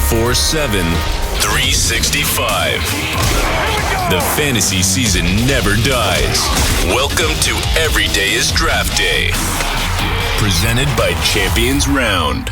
24/7, 365. The fantasy season never dies. Welcome to Every Day is Draft Day. Presented by Champions Round.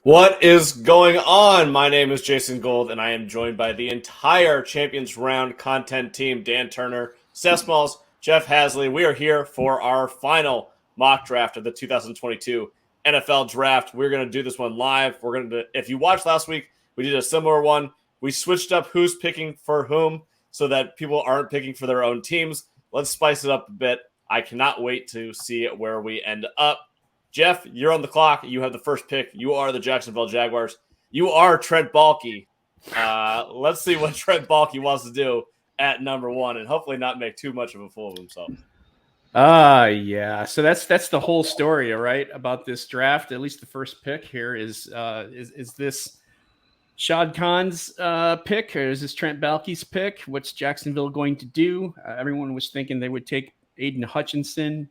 What is going on? My name is Jason Gold, and I am joined by the entire Champions Round content team, Dan Turner, Steph Smalls, Jeff Haseley. We are here for our final mock draft of the 2022 NFL Draft. We're going to do this one live. If you watched last week, we did a similar one. We switched up who's picking for whom so that people aren't picking for their own teams. Let's spice it up a bit. I cannot wait to see where we end up. Jeff, you're on the clock. You have the first pick. You are the Jacksonville Jaguars. You are Trent Baalke. Let's see what Trent Baalke wants to do at number one and hopefully not make too much of a fool of himself. Yeah. So that's the whole story, right, about this draft. At least the first pick here is this Shad Khan's pick, or is this Trent Baalke's pick? What's Jacksonville going to do? Everyone was thinking they would take Aiden Hutchinson,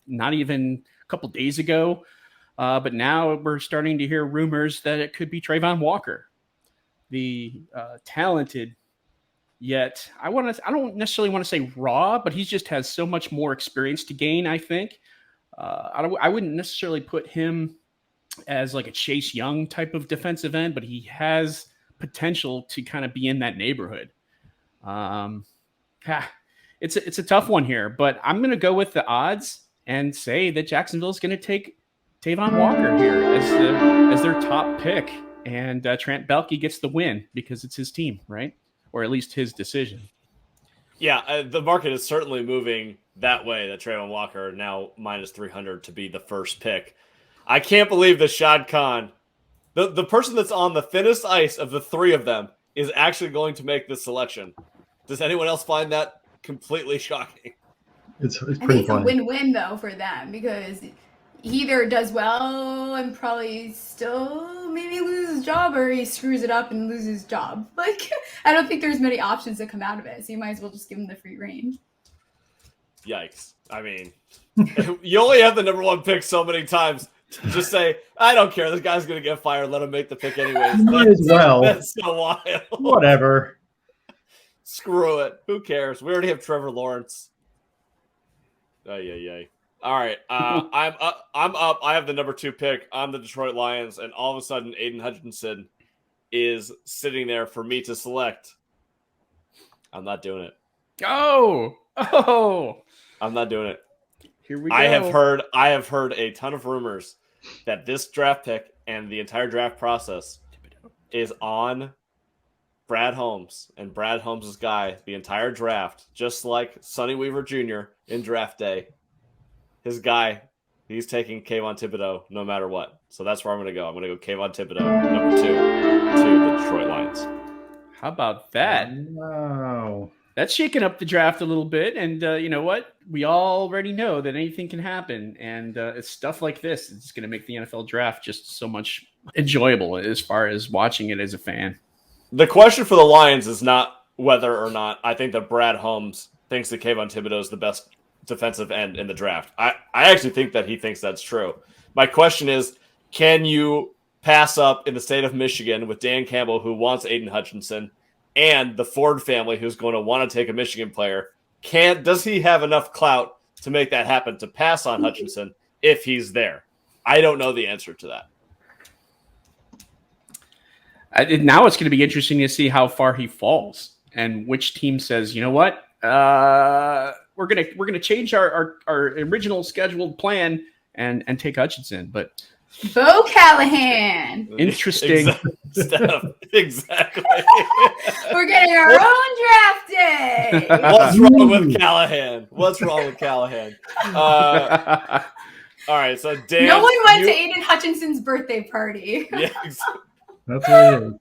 not even couple days ago, but now we're starting to hear rumors that it could be Trayvon Walker, the talented, yet I don't necessarily want to say raw, but he just has so much more experience to gain. I think I wouldn't necessarily put him as like a Chase Young type of defensive end, but he has potential to kind of be in that neighborhood. It's a tough one here, but I'm going to go with the odds and say that Jacksonville is going to take Tavon Walker here as their top pick, and Trent Baalke gets the win because it's his team, right? Or at least his decision. Yeah, the market is certainly moving that way, that Trayvon Walker now minus 300 to be the first pick. I can't believe that Shad Khan, the person that's on the thinnest ice of the three of them, is actually going to make this selection. Does anyone else find that completely shocking? It's pretty I think it's funny. a win-win, though, for them, because he either does well and probably still maybe loses his job, or he screws it up and loses his job. Like, I don't think there's many options that come out of it, so you might as well just give him the free reign. Yikes. I mean, you only have the number one pick so many times. Just say, I don't care. This guy's going to get fired. Let him make the pick anyways. Might as well. That's so wild. Whatever. Screw it. Who cares? We already have Trevor Lawrence. All right. I'm up. I have the number 2 pick. I'm the Detroit Lions, and all of a sudden, Aiden Hutchinson is sitting there for me to select. I'm not doing it. Oh, I'm not doing it. Here we go. I have heard a ton of rumors that this draft pick and the entire draft process is on Brad Holmes and Brad Holmes' guy the entire draft, just like Sonny Weaver Jr. in draft day. His guy, he's taking Kayvon Thibodeau no matter what. So that's where I'm going to go. I'm going to go Kayvon Thibodeau, number 2, to the Detroit Lions. How about that? Wow. That's shaking up the draft a little bit. And you know what? We already know that anything can happen. And it's stuff like this. It's going to make the NFL draft just so much enjoyable as far as watching it as a fan. The question for the Lions is not whether or not I think that Brad Holmes thinks that Kayvon Thibodeau is the best defensive end in the draft. I actually think that he thinks that's true. My question is, can you pass up in the state of Michigan with Dan Campbell, who wants Aiden Hutchinson, and the Ford family, who's going to want to take a Michigan player? Does he have enough clout to make that happen, to pass on Hutchinson if he's there? I don't know the answer to that. Now it's going to be interesting to see how far he falls and which team says, you know what, we're gonna change our original scheduled plan and take Hutchinson. But Bo Callahan. Interesting. Exactly. We're getting our own draft day. What's wrong with Callahan? All right, so Dan. No one went to Aiden Hutchinson's birthday party. Yeah, That's what it is.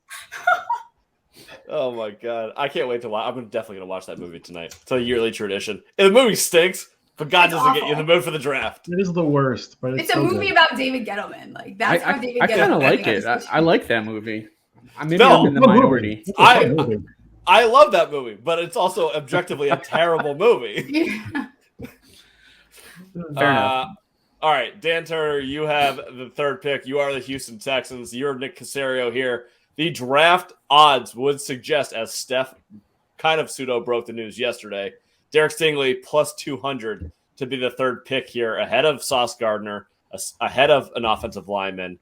Oh my god, I can't wait to watch. I'm definitely gonna watch that movie tonight. It's a yearly tradition. And the movie stinks. but God It's doesn't get you in awful. the mood for the draft. It is the worst, but It's a so movie good. about David Gettleman. Like that's how David I Gettleman. kind of like ended it. up this I like that movie. Maybe No, I'm in the Fun movie. minority. It's a fun movie. I love that movie, but it's also objectively a terrible movie. Yeah. Fair enough. All right, Dan Turner, you have the third pick. You are the Houston Texans. You're Nick Casario here. The draft odds would suggest, as Steph kind of pseudo broke the news yesterday, Derek Stingley plus 200 to be the third pick here, ahead of Sauce Gardner, ahead of an offensive lineman.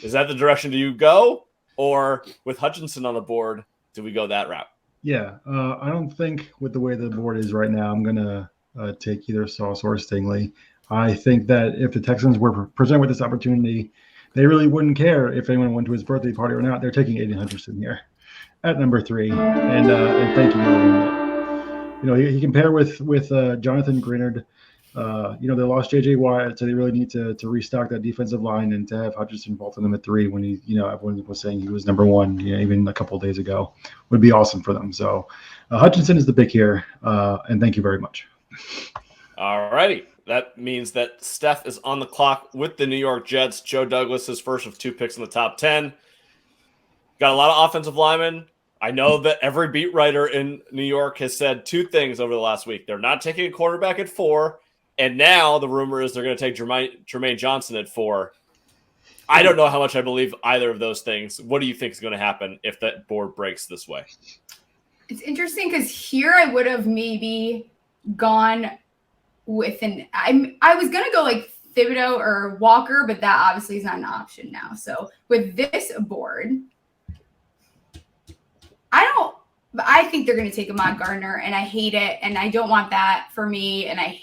Is that the direction do you go? Or with Hutchinson on the board, do we go that route? Yeah, I don't think with the way the board is right now, I'm going to take either Sauce or Stingley. I think that if the Texans were presented with this opportunity, they really wouldn't care if anyone went to his birthday party or not. They're taking Aiden Hutchinson here at number 3, and thank you for doing that. You know, he can pair with Jonathan Grenard. You know, they lost J.J. Watt, so they really need to restock that defensive line, and to have Hutchinson vault them at 3 when he, you know, everyone was saying he was number 1, you know, even a couple of days ago, would be awesome for them. So Hutchinson is the pick here, and thank you very much. All righty. That means that Steph is on the clock with the New York Jets. Joe Douglas is first of 2 picks in the top 10. Got a lot of offensive linemen. I know that every beat writer in New York has said 2 things over the last week. They're not taking a quarterback at 4, and now the rumor is they're going to take Jermaine Johnson at 4. I don't know how much I believe either of those things. What do you think is going to happen if that board breaks this way? It's interesting because here I would have maybe gone with I was gonna go like Thibodeau or Walker, but that obviously is not an option now. So with this board, I think they're gonna take Ahmad Gardner, and I hate it, and I don't want that for me, and I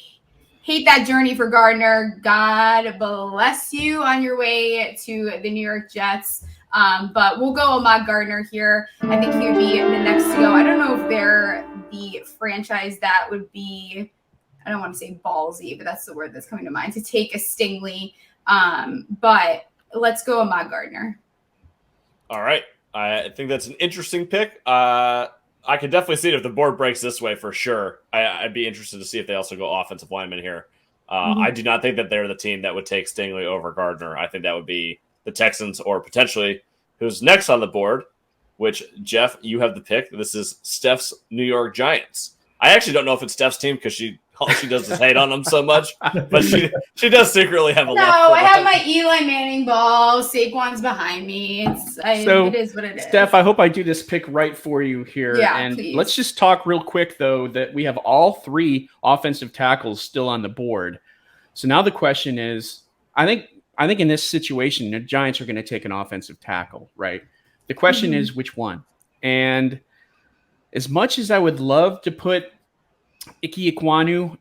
hate that journey for Gardner. God bless you on your way to the New York Jets. But we'll go Ahmad Gardner here. I think he would be the next to go. I don't know if they're the franchise that would be, I don't want to say ballsy, but that's the word that's coming to mind, to take a Stingley. But let's go Ahmad Gardner. All right. I think that's an interesting pick. I could definitely see it if the board breaks this way for sure. I'd be interested to see if they also go offensive lineman here. I do not think that they're the team that would take Stingley over Gardner. I think that would be the Texans, or potentially who's next on the board, which, Jeff, you have the pick. This is Steph's New York Giants. I actually don't know if it's Steph's team because all she does is hate on them so much, but she does secretly have a No, love for I have them. my Eli Manning ball. Saquon's behind me. It is what it is. Steph, I hope I do this pick right for you here. Yeah, and please. let's just talk real quick, though, that we have all 3 offensive tackles still on the board. So now the question is, I think in this situation, the Giants are going to take an offensive tackle, right? The question is which one? And as much as I would love to put Ike Ekwonu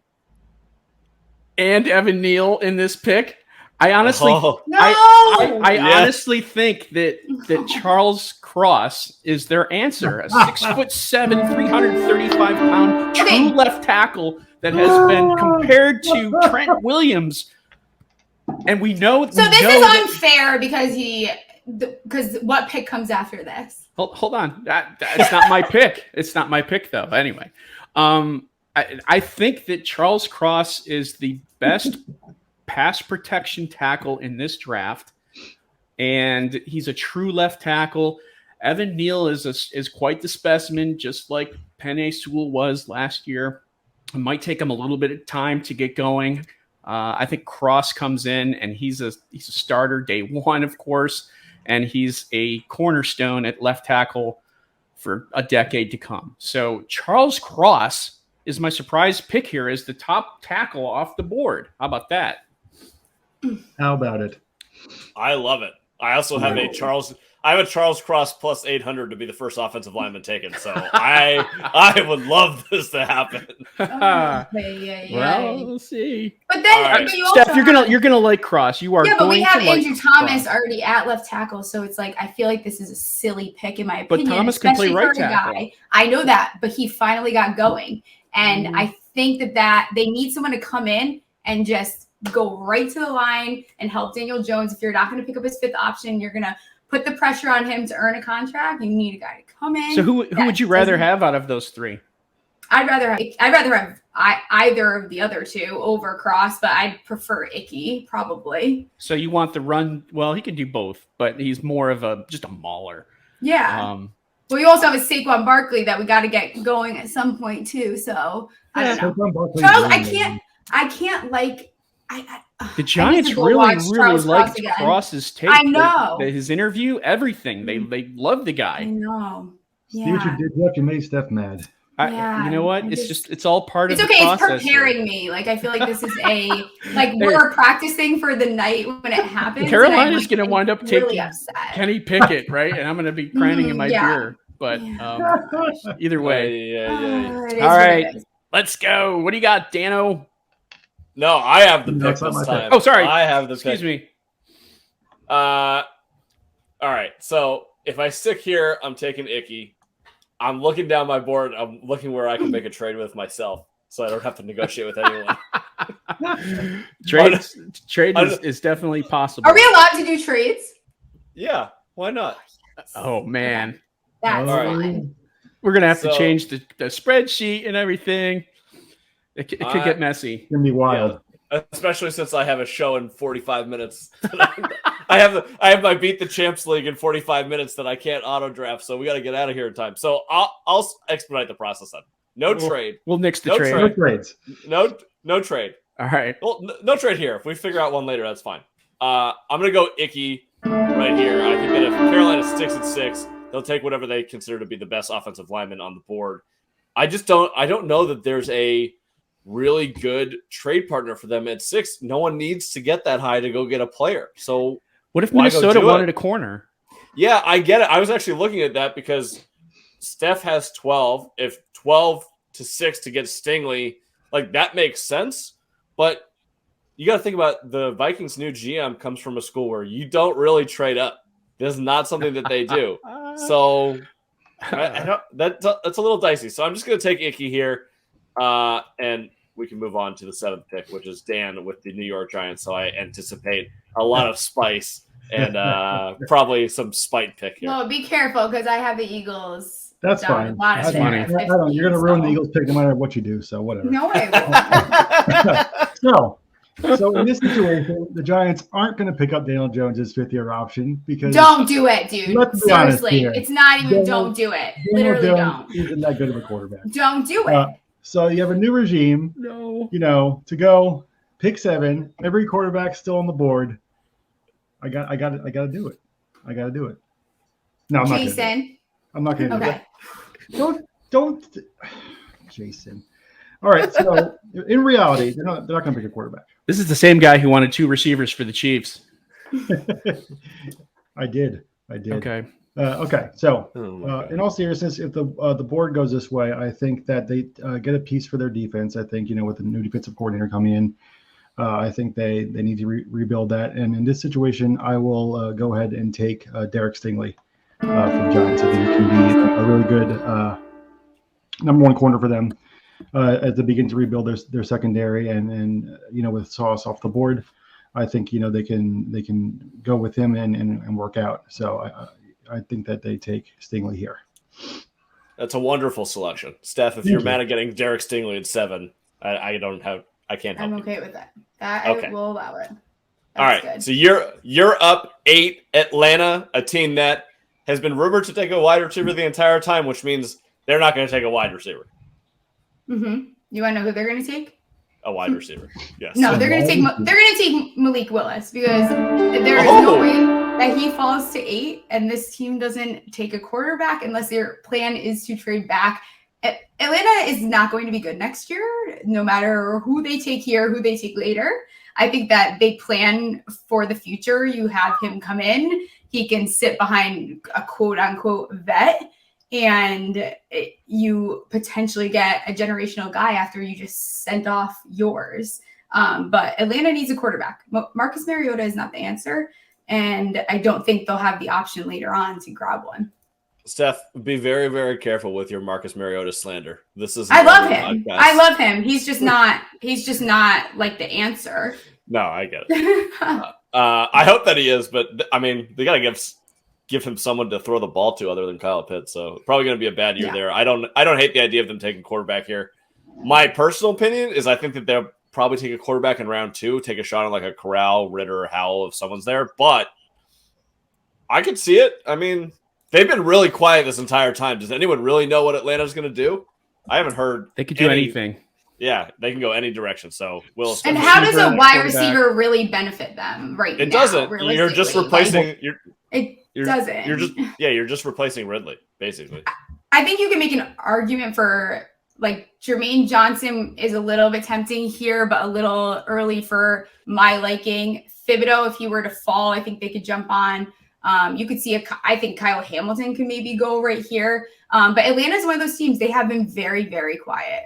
and Evan Neal in this pick, I honestly, I honestly think that Charles Cross is their answer. A 6'7", 335-pound true left tackle that has been compared to Trent Williams, and we know. So this is unfair because what pick comes after this? Hold on, it's not my pick. It's not my pick though. Anyway, I think that Charles Cross is the best pass protection tackle in this draft, and he's a true left tackle. Evan Neal is quite the specimen, just like Penei Sewell was last year. It might take him a little bit of time to get going. I think Cross comes in, and he's a starter day one, of course, and he's a cornerstone at left tackle for a decade to come. So Charles Cross is my surprise pick here as the top tackle off the board. How about that? How about it? I love it. I also have a Charles Cross plus 800 to be the first offensive lineman taken. So I would love this to happen. Well, we'll see. But then, All right. but you also Steph, you're gonna like Cross. You are. Yeah, but we going have to like Andrew Thomas Cross. already at left tackle, so it's like I feel like this is a silly pick in my But opinion. Thomas can play especially right for a tackle. guy. I know that, but he finally got going, and I think that they need someone to come in and just go right to the line and help Daniel Jones. If you're not going to pick up his 5th option, you're going to put the pressure on him to earn a contract. You need a guy to come in. So who would you rather have out of those 3? I'd rather have either of the other two over Cross, but I'd prefer Icky probably. So you want the run? Well, he can do both, but he's more of just a mauler. Yeah. Well, you also have a Saquon Barkley that we got to get going at some point too. So I don't know. Charles, I can't like. The Giants really liked Cross's take. I know his interview, everything. They love the guy. I know. Yeah. See what you did, Jeff? You made Steph mad. You know what? It's all part of the process. It's okay. It's preparing me. Like I feel like this is we're practicing for the night when it happens. Carolina's going to wind up taking Kenny Pickett, right? And I'm going to be crying in my beer. But either way, all right, let's go. What do you got, Dano? No, I have the pick this time. Oh, sorry. I have the Excuse pick. me. All right. So if I stick here, I'm taking Icky. I'm looking down my board. I'm looking where I can make a trade with myself, so I don't have to negotiate with anyone. Trade is definitely possible. Are we allowed to do trades? Yeah, why not? Oh man, that's fine. We're gonna have to change the spreadsheet and everything. It could get messy. It's gonna be wild, especially since I have a show in 45 minutes. I have my Beat the Champs League in 45 minutes that I can't auto draft, so we got to get out of here in time. So I'll expedite the process then. No trade. We'll nix the trade. No trades. No trade. All right. Well, no trade here. If we figure out one later, that's fine. I'm gonna go Icky right here. I think that if Carolina sticks at 6, they'll take whatever they consider to be the best offensive lineman on the board. I don't know that there's a really good trade partner for them at 6. No one needs to get that high to go get a player. So what if Minnesota wanted a corner? Yeah, I get it. I was actually looking at that because Steph has 12. If 12 to 6 to get Stingley, like that makes sense. But you got to think about the Vikings' new GM comes from a school where you don't really trade up. This is not something that they do. So I don't. That's a little dicey. So I'm just going to take Icky here. And we can move on to the 7th pick, which is Dan with the New York Giants. So I anticipate a lot of spice and probably some spite pick here. Well, be careful because I have the Eagles. That's fine. That's funny. You're going to ruin the Eagles pick no matter what you do, so whatever. No, I won't. So in this situation, the Giants aren't going to pick up Daniel Jones' 5th-year option because don't do it, dude. Seriously, it's not even. Don't do it. Literally, don't. Isn't that good of a quarterback? Don't do it. So you have a new regime. No. To go pick 7. Every quarterback still on the board. I got to do it. I got to do it. No, I'm Jason. not going to do it. Don't, Jason. All right. So in reality, they're not going to pick a quarterback. This is the same guy who wanted 2 receivers for the Chiefs. I did. Okay. So in all seriousness, if the board goes this way, I think that they get a piece for their defense. I think, with the new defensive coordinator coming in, I think they need to rebuild that. And in this situation, I will go ahead and take Derek Stingley from the Giants. I think it can be a really good number 1 corner for them as they begin to rebuild their secondary. And with Sauce off the board, I think, they can go with him and work out. So I think that they take Stingley here. That's a wonderful selection. Steph, if you're mad at getting Derek Stingley at 7, I can't help I'm you. Okay with that. Okay. I will allow it. All right. Good. So you're up 8. Atlanta, a team that has been rumored to take a wide receiver the entire time, which means they're not going to take a wide receiver. Mm-hmm. You want to know who they're going to take? A wide receiver. Yes. No, they're going to take Malik Willis because there is no way that he falls to 8 and this team doesn't take a quarterback unless their plan is to trade back. Atlanta is not going to be good next year, no matter who they take here, who they take later. I think that they plan for the future. You have him come in. He can sit behind a quote-unquote vet, and you potentially get a generational guy after you just sent off yours. But Atlanta needs a quarterback. Marcus Mariota is not the answer, and I don't think they'll have the option later on to grab one. Steph, be very, very careful with your Marcus Mariota slander. This is. I love him. I love him. He's just not like the answer. No, I get it. I hope that he is, but I mean, they got to give give him someone to throw the ball to other than Kyle Pitts. So probably going to be a bad year there. I don't hate the idea of them taking quarterback here. My personal opinion is I think that they'll probably take a quarterback in round 2, take a shot on like a Corral, Ritter, Howell if someone's there. But I could see it. I mean, they've been really quiet this entire time. Does anyone really know what Atlanta's going to do? I haven't heard. They could do anything. Yeah, they can go any direction. So we'll. And how does a wide receiver really benefit them right now? It doesn't. You're just replacing. It doesn't. You're just replacing Ridley, basically. I think you can make an argument for like Jermaine Johnson is a little bit tempting here, but a little early for my liking. Thibodeau, if he were to fall, I think they could jump on. You could see I think Kyle Hamilton could maybe go right here. But Atlanta's one of those teams. They have been very, very quiet.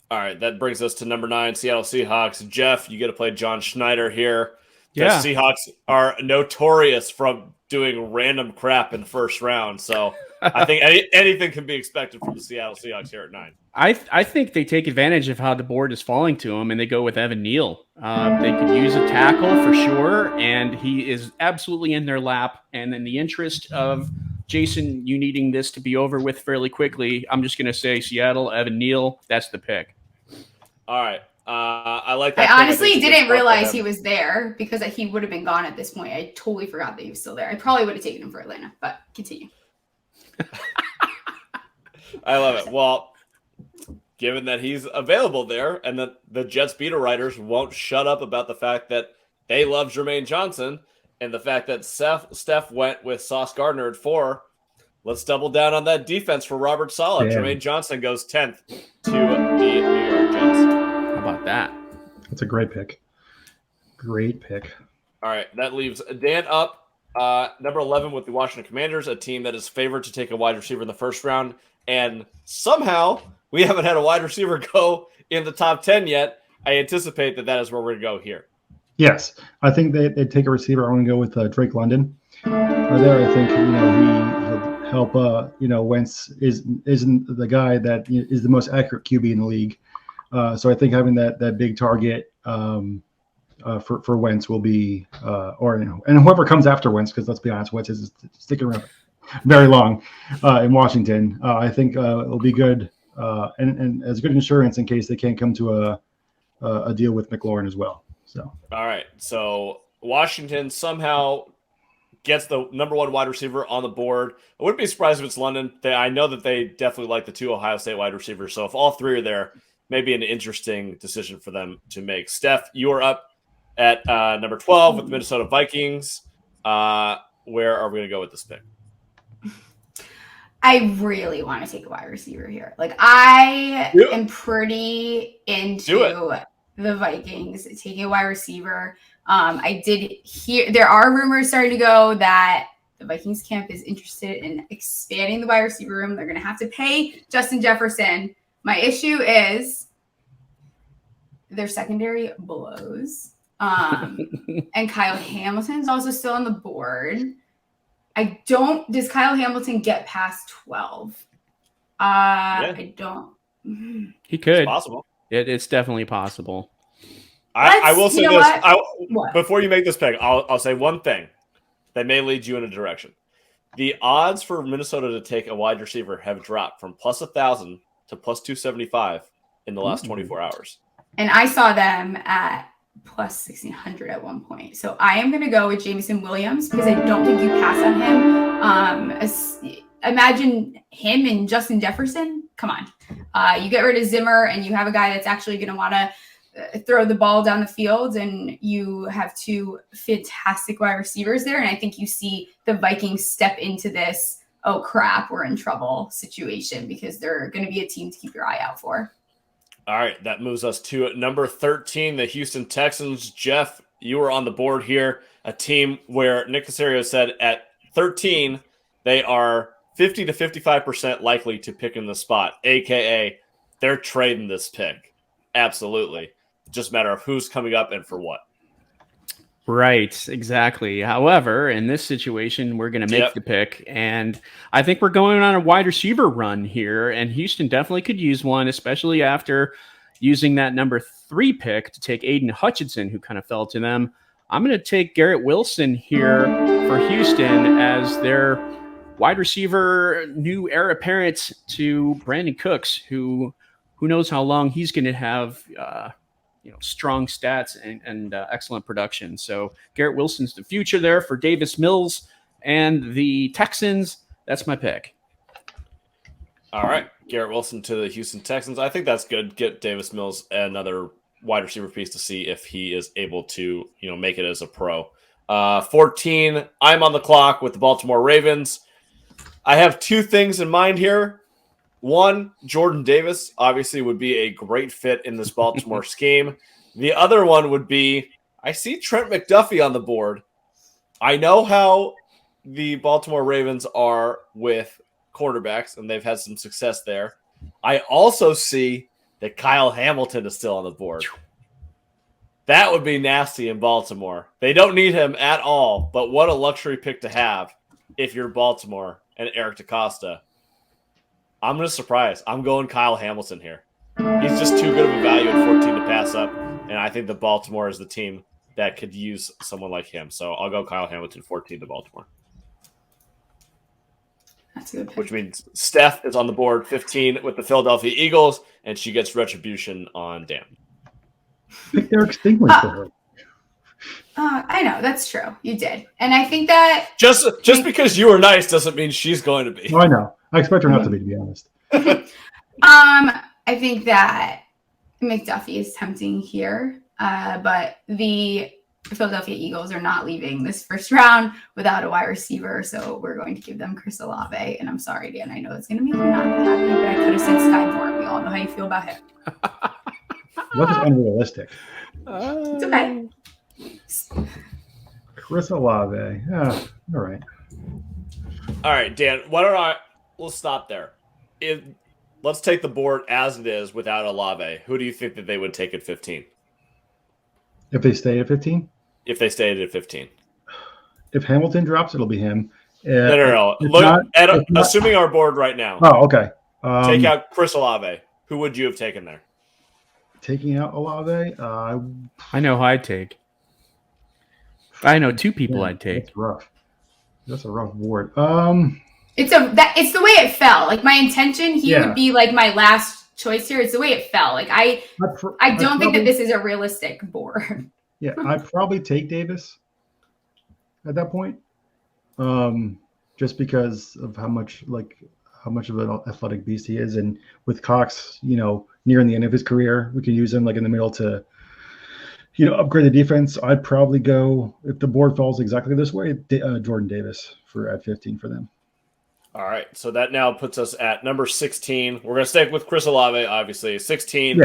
All right, that brings us to number 9, Seattle Seahawks. Jeff, you get to play John Schneider here. The Seahawks are notorious from doing random crap in the first round. So I think anything can be expected from the Seattle Seahawks here at 9. I think they take advantage of how the board is falling to them, and they go with Evan Neal. They could use a tackle for sure, and he is absolutely in their lap. And in the interest of Jason, you needing this to be over with fairly quickly, I'm just going to say Seattle, Evan Neal, that's the pick. All right. I like that. I honestly didn't realize he was there because he would have been gone at this point. I totally forgot that he was still there. I probably would have taken him for Atlanta, but continue. I love it. Well, given that he's available there and that the Jets beat writers won't shut up about the fact that they love Jermaine Johnson and the fact that Steph went with Sauce Gardner at 4, let's double down on that defense for Robert Saleh. Damn. Jermaine Johnson goes 10th to the New York Jets. How about that? That's a great pick. Great pick. All right, that leaves Dan up. Number 11 with the Washington Commanders, a team that is favored to take a wide receiver in the first round. And somehow we haven't had a wide receiver go in the top 10 yet. I anticipate that is where we're going to go here. Yes, I think they take a receiver. I'm going to go with Drake London. There, I think he'll help. Wentz isn't the guy that is the most accurate QB in the league. So I think having that big target for Wentz will be, and whoever comes after Wentz, because let's be honest, Wentz is sticking around very long in Washington. I think it'll be good and as good insurance in case they can't come to a deal with McLaurin as well. So all right, so Washington somehow gets the number 1 wide receiver on the board. I wouldn't be surprised if it's London. I know that they definitely like the 2 Ohio State wide receivers. So if all 3 are there, maybe an interesting decision for them to make. Steph, you are up at number 12 with the Minnesota Vikings. Where are we going to go with this pick? I really want to take a wide receiver here. Like I am pretty into the Vikings taking a wide receiver. I did hear there are rumors starting to go that the Vikings camp is interested in expanding the wide receiver room. They're going to have to pay Justin Jefferson. My issue is their secondary blows. And Kyle Hamilton's also still on the board. Does Kyle Hamilton get past 12? I don't. He could. It's possible. It's definitely possible. I will say this. Before you make this pick, I'll say one thing that may lead you in a direction. The odds for Minnesota to take a wide receiver have dropped from plus 1,000 to plus 275 in the last 24 hours. And I saw them at plus 1,600 at one point. So I am going to go with Jameson Williams because I don't think you pass on him. Imagine him and Justin Jefferson. Come on. You get rid of Zimmer and you have a guy that's actually going to want to throw the ball down the field, and you have 2 fantastic wide receivers there. And I think you see the Vikings step into this, oh crap, we're in trouble situation because they're going to be a team to keep your eye out for. All right, that moves us to number 13, the Houston Texans. Jeff, you were on the board here, a team where Nick Caserio said at 13, they are 50 to 55% likely to pick in the spot, a.k.a. they're trading this pick. Absolutely. Just a matter of who's coming up and for what. Right, exactly. However, in this situation, we're going to make the pick, and I think we're going on a wide receiver run here, and Houston definitely could use one, especially after using that number 3 pick to take Aiden Hutchinson, who kind of fell to them. I'm going to take Garrett Wilson here for Houston as their wide receiver, new heir apparent to Brandon Cooks, who knows how long he's going to have strong stats and excellent production. So Garrett Wilson's the future there for Davis Mills and the Texans. That's my pick. All right, Garrett Wilson to the Houston Texans. I think that's good. Get Davis Mills another wide receiver piece to see if he is able to, make it as a pro. 14, I'm on the clock with the Baltimore Ravens. I have two things in mind here. One, Jordan Davis obviously would be a great fit in this Baltimore scheme. The other one would be, I see Trent McDuffie on the board. I know how the Baltimore Ravens are with quarterbacks, and they've had some success there. I also see that Kyle Hamilton is still on the board. That would be nasty in Baltimore. They don't need him at all, but what a luxury pick to have if you're Baltimore and Eric DeCosta. I'm going to surprise. I'm going Kyle Hamilton here. He's just too good of a value at 14 to pass up, and I think that Baltimore is the team that could use someone like him. So I'll go Kyle Hamilton, 14 to Baltimore. That's a good pick. Which means Steph is on the board, 15 with the Philadelphia Eagles, and she gets retribution on Dan. Pick Derek Stingley for her. I know, that's true. You did. And I think that... Just because you were nice doesn't mean she's going to be. Oh, I know. I expect her not to be honest. I think that McDuffie is tempting here, but the Philadelphia Eagles are not leaving this first round without a wide receiver, so we're going to give them Chris Olave. And I'm sorry, Dan, I know it's going to make you not happy, but I could have said Sky Moore. We all know how you feel about him. That is unrealistic. It's okay. Chris Olave. Yeah, all right. All right, Dan, we'll stop there. Let's take the board as it is without Olave. Who do you think that they would take at 15? If they stay at 15? If they stayed at 15. If Hamilton drops, it'll be him. No. Look, assuming our board right now. Oh, okay. Take out Chris Olave. Who would you have taken there? Taking out Olave? I know who I'd take. I know two people I'd take. That's rough. That's a rough board. It's the way it fell. Like my intention, he would be like my last choice here. It's the way it fell. Like I don't think that this is a realistic board. Yeah, I'd probably take Davis at that point. Just because of how much of an athletic beast he is, and with Cox, nearing the end of his career, we can use him like in the middle to, upgrade the defense. I'd probably go, if the board falls exactly this way, Jordan Davis at 15 for them. All right, so that now puts us at number 16. We're going to stick with Chris Olave, obviously. 16,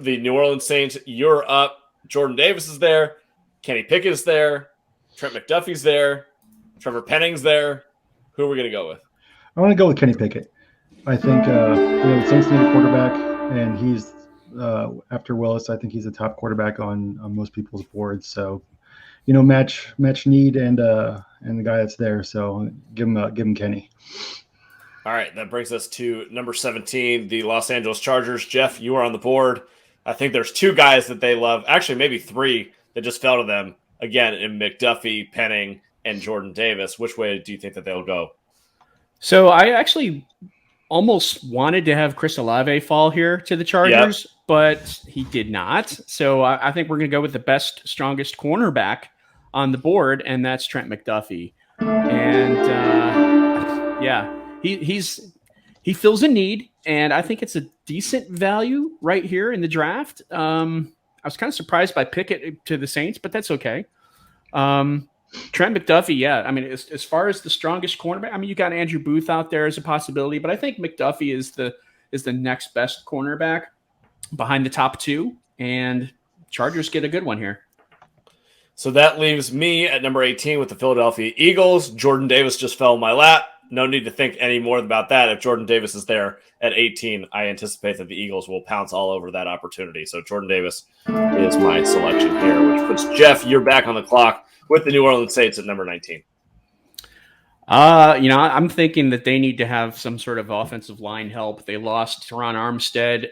the New Orleans Saints, you're up. Jordan Davis is there. Kenny Pickett's there. Trent McDuffie's there. Trevor Penning's there. Who are we going to go with? I want to go with Kenny Pickett. I think the Saints need a quarterback, and he's after Willis. I think he's a top quarterback on most people's boards. So, match need and the guy that's there. So give him Kenny. All right, that brings us to number 17, the Los Angeles Chargers. Jeff, you are on the board. I think there's two guys that they love. Actually, maybe three that just fell to them. Again, in McDuffie, Penning, and Jordan Davis. Which way do you think that they'll go? So I actually almost wanted to have Chris Olave fall here to the Chargers, but he did not. So I think we're going to go with the best, strongest cornerback on the board, and that's Trent McDuffie. And he fills a need, and I think it's a decent value right here in the draft. I was kind of surprised by Pickett to the Saints, but that's okay. Trent McDuffie, I mean, as far as the strongest cornerback, I mean, you got Andrew Booth out there as a possibility, but I think McDuffie is the next best cornerback behind the top two, and Chargers get a good one here. So that leaves me at number 18 with the Philadelphia Eagles. Jordan Davis just fell in my lap. No need to think any more about that. If Jordan Davis is there at 18, I anticipate that the Eagles will pounce all over that opportunity. So Jordan Davis is my selection here, which puts Jeff, you're back on the clock with the New Orleans Saints at number 19. I'm thinking that they need to have some sort of offensive line help. They lost Teron Armstead.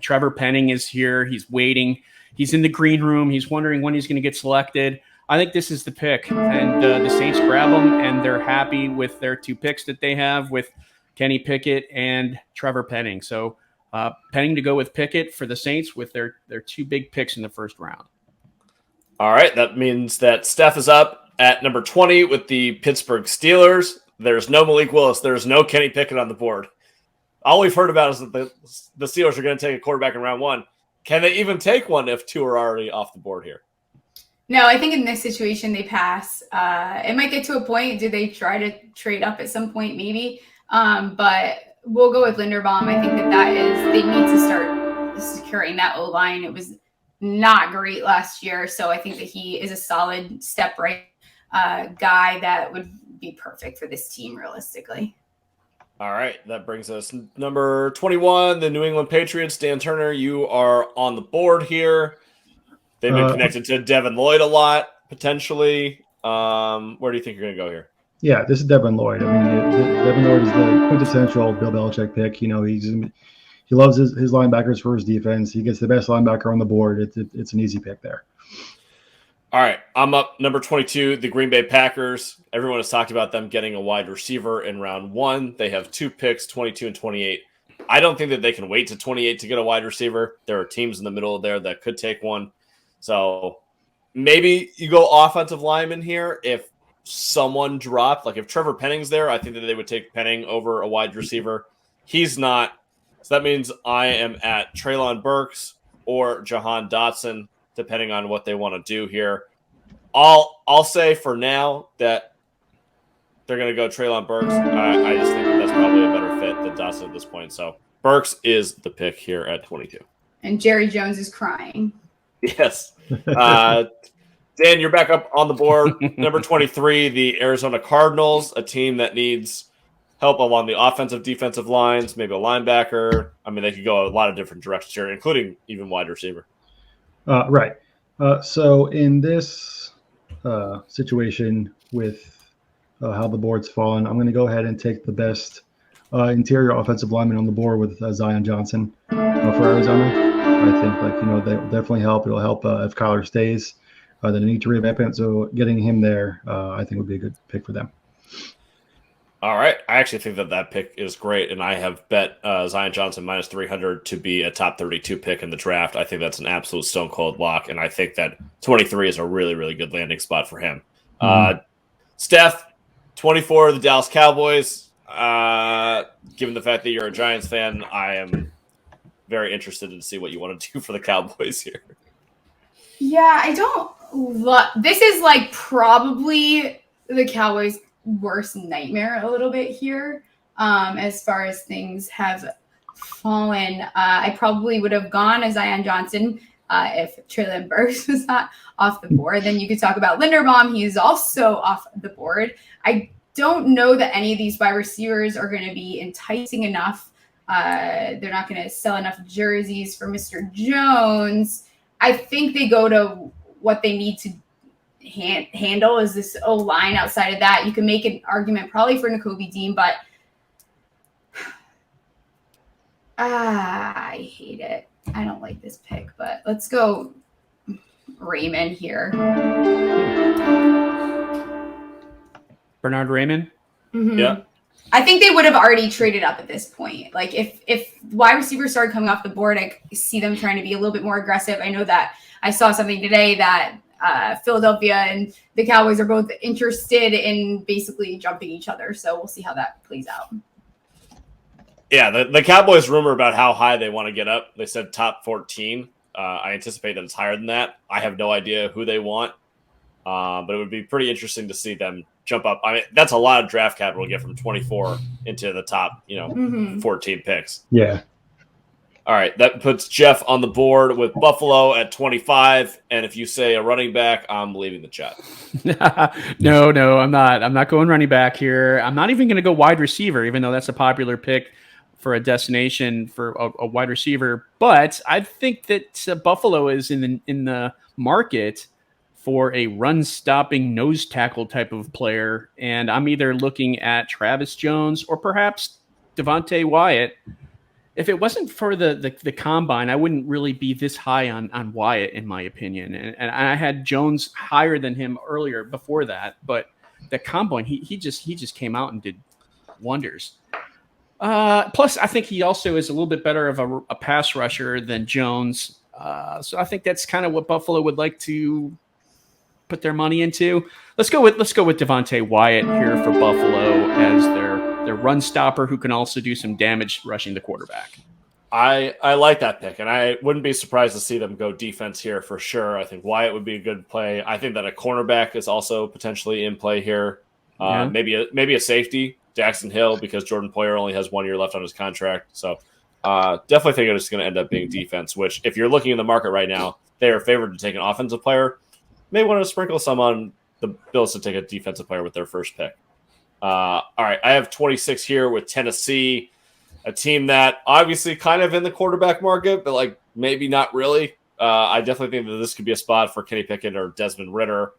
Trevor Penning is here. He's waiting. He's in the green room. He's wondering when he's going to get selected. I think this is the pick, and the Saints grab him, and they're happy with their 2 picks that they have with Kenny Pickett and Trevor Penning. So Penning to go with Pickett for the Saints with their 2 big picks in the first round. All right, that means that Steph is up at number 20 with the Pittsburgh Steelers. There's no Malik Willis. There's no Kenny Pickett on the board. All we've heard about is that the Steelers are going to take a quarterback in round 1. Can they even take one if 2 are already off the board here? No, I think in this situation they pass. It might get to a point. Do they try to trade up at some point? Maybe. But we'll go with Linderbaum. I think they need to start securing that O-line. It was not great last year. So I think that he is a solid step right guy that would be perfect for this team realistically. All right. That brings us number 21, the New England Patriots. Dan Turner, you are on the board here. They've been connected to Devin Lloyd a lot, potentially. Where do you think you're going to go here? Yeah, this is Devin Lloyd. I mean, Devin Lloyd is the quintessential Bill Belichick pick. You know, he loves his linebackers for his defense. He gets the best linebacker on the board. It's an easy pick there. All right, I'm up number 22, the Green Bay Packers. Everyone has talked about them getting a wide receiver in round 1. They have 2 picks, 22 and 28. I don't think that they can wait to 28 to get a wide receiver. There are teams in the middle there that could take one. So maybe you go offensive lineman here if someone dropped. Like if Trevor Penning's there, I think that they would take Penning over a wide receiver. He's not. So that means I am at Treylon Burks or Jahan Dotson, depending on what they want to do here. I'll say for now that they're going to go Treylon Burks. I just think that's probably a better fit than Dotson at this point. So Burks is the pick here at 22. And Jerry Jones is crying. Yes. Dan, you're back up on the board. Number 23, the Arizona Cardinals, a team that needs help along the offensive, defensive lines, maybe a linebacker. I mean, they could go a lot of different directions here, including even wide receiver. Right. So in this situation with how the board's fallen, I'm going to go ahead and take the best interior offensive lineman on the board with Zion Johnson for Arizona. I think, they'll definitely help. It'll help if Kyler stays. They need to revamp it. So getting him there, I think would be a good pick for them. All right. I actually think that pick is great, and I have bet Zion Johnson minus 300 to be a top 32 pick in the draft. I think that's an absolute stone-cold lock, and I think that 23 is a really, really good landing spot for him. Steph, 24, the Dallas Cowboys. Given the fact that you're a Giants fan, I am very interested to see what you want to do for the Cowboys here. Yeah, I don't love – this is like probably the Cowboys' worst nightmare a little bit here as far as things have fallen. I probably would have gone as Zion Johnson if Treylon Burks was not off the board. Then you could talk about Linderbaum. He's also off the board. I don't know that any of these wide receivers are going to be enticing enough. They're not going to sell enough jerseys for Mr. Jones. I think they go to what they need to handle is this O-line. Outside of that, you can make an argument probably for Nakobe Dean, but I hate it. I don't like this pick, but let's go Raymond here. Bernard Raymond? Mm-hmm. Yeah. I think they would have already traded up at this point. Like if wide receivers started coming off the board, I see them trying to be a little bit more aggressive. I know that I saw something today that Philadelphia and the Cowboys are both interested in basically jumping each other. So we'll see how that plays out. Yeah, the Cowboys rumor about how high they want to get up. They said top 14. I anticipate that it's higher than that. I have no idea who they want, but it would be pretty interesting to see them jump up. I mean, that's a lot of draft capital to get from 24 into the top, 14 picks. Yeah. All right, that puts Jeff on the board with Buffalo at 25. And if you say a running back, I'm leaving the chat. No, I'm not. I'm not going running back here. I'm not even going to go wide receiver, even though that's a popular pick for a destination for a wide receiver. But I think that Buffalo is in the market for a run-stopping nose tackle type of player, and I'm either looking at Travis Jones or perhaps Devontae Wyatt. if it wasn't for the combine, I wouldn't really be this high on Wyatt, in my opinion. And I had Jones higher than him earlier before that, but the combine, he just came out and did wonders. Plus, I think he also is a little bit better of a pass rusher than Jones. So I think that's kind of what Buffalo would like to put their money into. Let's go with Devontae Wyatt here for Buffalo as their run stopper who can also do some damage rushing the quarterback. I like that pick, and I wouldn't be surprised to see them go defense here for sure. I think Wyatt would be a good play. I think that a cornerback is also potentially in play here. Maybe a safety, Jackson Hill, because Jordan Poyer only has 1 year left on his contract. So definitely think it's going to end up being defense, which if you're looking in the market right now, they are favored to take an offensive player. May want to sprinkle some on the Bills to take a defensive player with their first pick. All right, I have 26 here with Tennessee, a team that obviously kind of in the quarterback market, but like maybe not really. I definitely think that this could be a spot for Kenny Pickett or Desmond Ridder.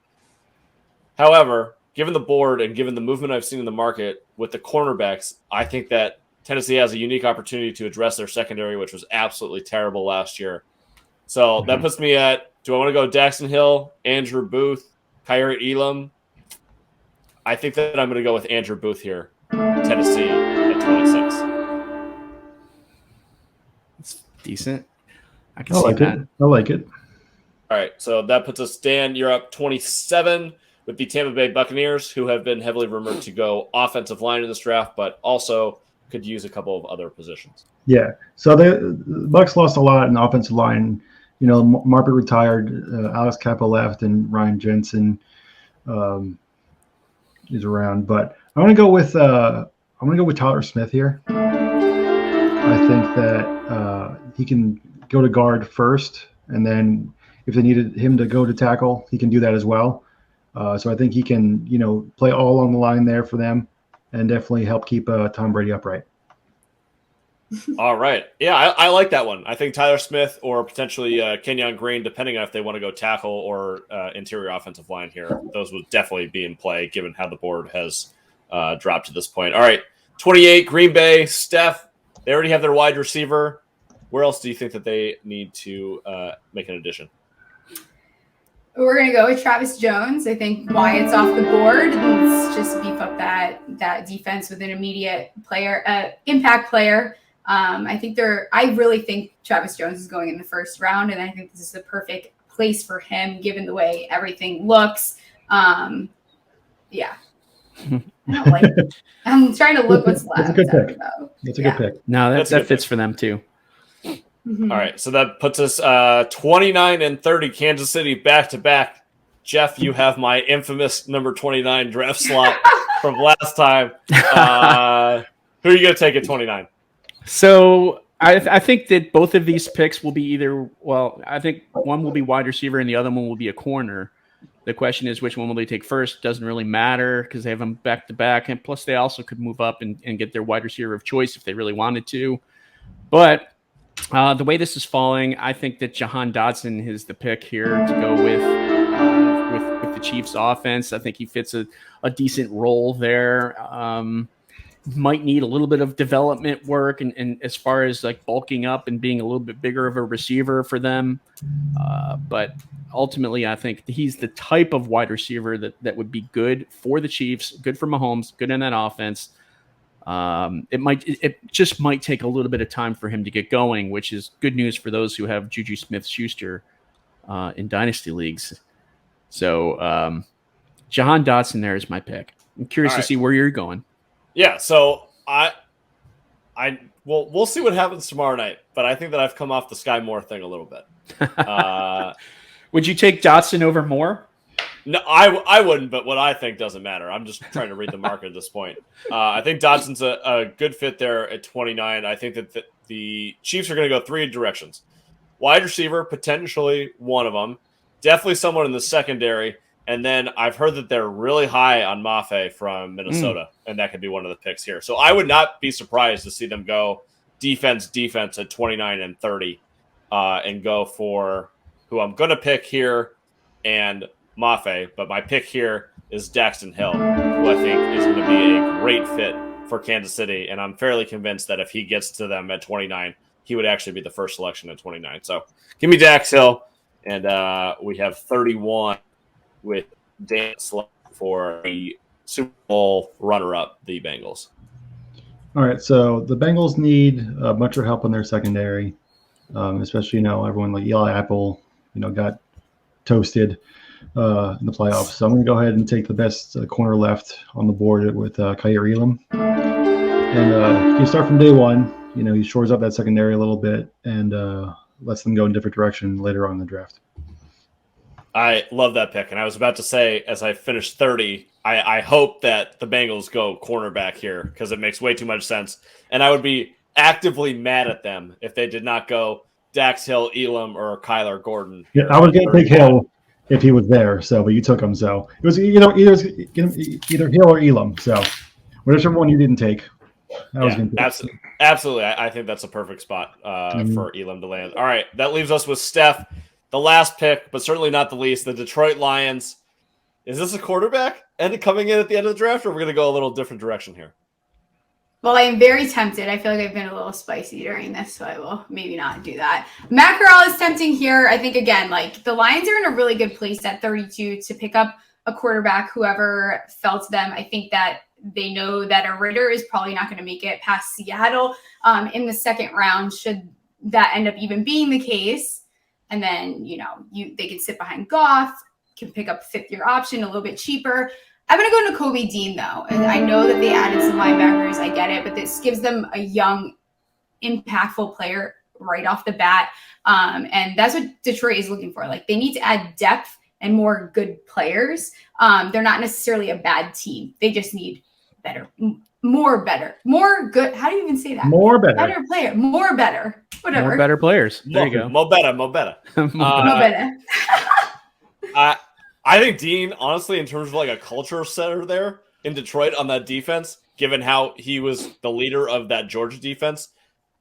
However, given the board and given the movement I've seen in the market with the cornerbacks, I think that Tennessee has a unique opportunity to address their secondary, which was absolutely terrible last year. So that puts me at, do I want to go Jackson Hill, Andrew Booth, Kyrie Elam? I think that I'm going to go with Andrew Booth here, Tennessee at 26. It's decent. I can see that. I like it. All right, so that puts us, Dan, you're up 27 with the Tampa Bay Buccaneers, who have been heavily rumored to go offensive line in this draft, but also could use a couple of other positions. Yeah, so the Bucs lost a lot in offensive line. You know, Marpet retired, Alex Kappa left, and Ryan Jensen is around. But I'm gonna go with Tyler Smith here. I think that he can go to guard first, and then if they needed him to go to tackle, he can do that as well. So I think he can, play all along the line there for them, and definitely help keep Tom Brady upright. All right. Yeah, I like that one. I think Tyler Smith or potentially Kenyon Green, depending on if they want to go tackle or interior offensive line here, those would definitely be in play given how the board has dropped to this point. All right, 28, Green Bay, Steph. They already have their wide receiver. Where else do you think that they need to make an addition? We're going to go with Travis Jones. I think Wyatt's off the board. Let's just beef up that defense with an immediate player, impact player. I really think Travis Jones is going in the first round, and I think this is the perfect place for him given the way everything looks. Yeah. I don't like it. I'm trying to look what's left. That's a good pick. That's a good pick. No, that fits for them too. Mm-hmm. All right, so that puts us 29 and 30, Kansas City back-to-back. Jeff, you have my infamous number 29 draft slot from last time. Who are you going to take at 29? So I think that both of these picks will be I think one will be wide receiver and the other one will be a corner. The question is which one will they take first? Doesn't really matter because they have them back-to-back. And plus they also could move up and get their wide receiver of choice if they really wanted to. But the way this is falling, I think that Jahan Dotson is the pick here to go with the Chiefs offense. I think he fits a decent role there. Might need a little bit of development work and as far as like bulking up and being a little bit bigger of a receiver for them. But ultimately, I think he's the type of wide receiver that would be good for the Chiefs, good for Mahomes, good in that offense. It just might take a little bit of time for him to get going, which is good news for those who have Juju Smith-Schuster in dynasty leagues. So Jahan Dotson there is my pick. I'm curious to see where you're going. Yeah, so we'll see what happens tomorrow night, but I think that I've come off the Sky Moore thing a little bit. Would you take Dotson over Moore? No, I wouldn't, but what I think doesn't matter. I'm just trying to read the market at this point. I think Dotson's a good fit there at 29. I think that the Chiefs are going to go three directions. Wide receiver, potentially one of them. Definitely someone in the secondary. And then I've heard that they're really high on Mafe from Minnesota, and that could be one of the picks here. So I would not be surprised to see them go defense at 29 and 30 and go for who I'm going to pick here and Mafe. But my pick here is Daxton Hill, who I think is going to be a great fit for Kansas City, and I'm fairly convinced that if he gets to them at 29, he would actually be the first selection at 29. So give me Dax Hill, and we have 31 with Dan select for the Super Bowl runner-up, the Bengals. All right, so the Bengals need much help in their secondary, especially, everyone like Eli Apple, got toasted in the playoffs. So I'm going to go ahead and take the best corner left on the board with Kaiir Elam. And you start from day one. He shores up that secondary a little bit and lets them go in a different direction later on in the draft. I love that pick. And I was about to say, as I finished 30, I hope that the Bengals go cornerback here because it makes way too much sense. And I would be actively mad at them if they did not go Dax Hill, Elam, or Kyler Gordon. Yeah, I was going to take Hill if he was there, but you took him. So it was either Hill or Elam. So whichever one you didn't take. Absolutely. I think that's a perfect spot for Elam to land. All right, that leaves us with Steph, the last pick, but certainly not the least, the Detroit Lions. Is this a quarterback coming in at the end of the draft, or are we going to go a little different direction here? Well, I'm very tempted. I feel like I've been a little spicy during this, so I will maybe not do that. Matt Corral is tempting here. I think, again, the Lions are in a really good place at 32 to pick up a quarterback, whoever fell to them. I think that they know that a Ritter is probably not going to make it past Seattle in the second round, should that end up even being the case. And then, they can sit behind Goff, can pick up a fifth-year option a little bit cheaper. I'm going to go Nakobe Dean, though. And I know that they added some linebackers. I get it. But this gives them a young, impactful player right off the bat. And that's what Detroit is looking for. They need to add depth and more good players. They're not necessarily a bad team. They just need more good. How do you even say that? More better. Better player. More better. Whatever. More better players. There you go. Mo better. More better. I think Dean, honestly, in terms of a culture setter there in Detroit on that defense, given how he was the leader of that Georgia defense,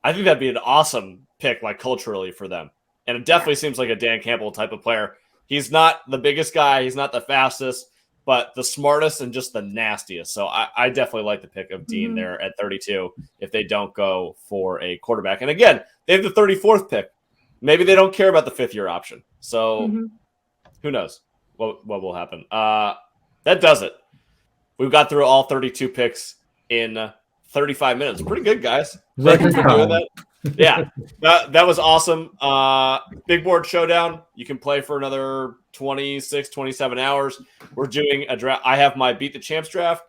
I think that'd be an awesome pick, culturally for them. And it definitely seems like a Dan Campbell type of player. He's not the biggest guy. He's not the fastest, but the smartest and just the nastiest. So I definitely like the pick of Dean there at 32 if they don't go for a quarterback. And again, they have the 34th pick. Maybe they don't care about the fifth-year option. So who knows what will happen. That does it. We've got through all 32 picks in 35 minutes. Pretty good, guys. Thank you for doing that. Yeah, that was awesome. Big Board Showdown. You can play for another 26, 27 hours. We're doing a draft. I have my Beat the Champs draft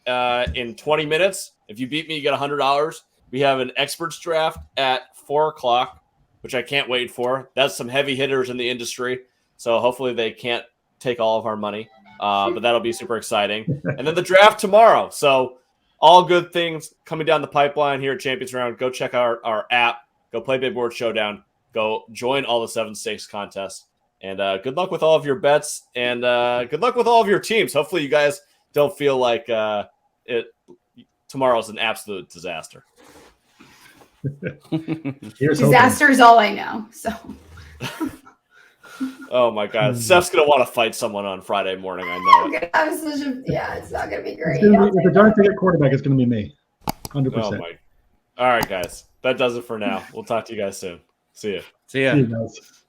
in 20 minutes. If you beat me, you get $100. We have an experts draft at 4 o'clock, which I can't wait for. That's some heavy hitters in the industry. So hopefully they can't take all of our money. But that'll be super exciting. And then the draft tomorrow. So all good things coming down the pipeline here at Champions Round. Go check out our app. Go play Big Board Showdown. Go join all the 7 stakes contests. And good luck with all of your bets. And good luck with all of your teams. Hopefully you guys don't feel like tomorrow's an absolute disaster. Disaster is all I know. So. Oh my God, Steph's gonna want to fight someone on Friday morning. I know. It's not gonna be great. If the Giants get quarterback, it's gonna be me, 100%. All right, guys, that does it for now. We'll talk to you guys soon. See ya. See ya. See you guys.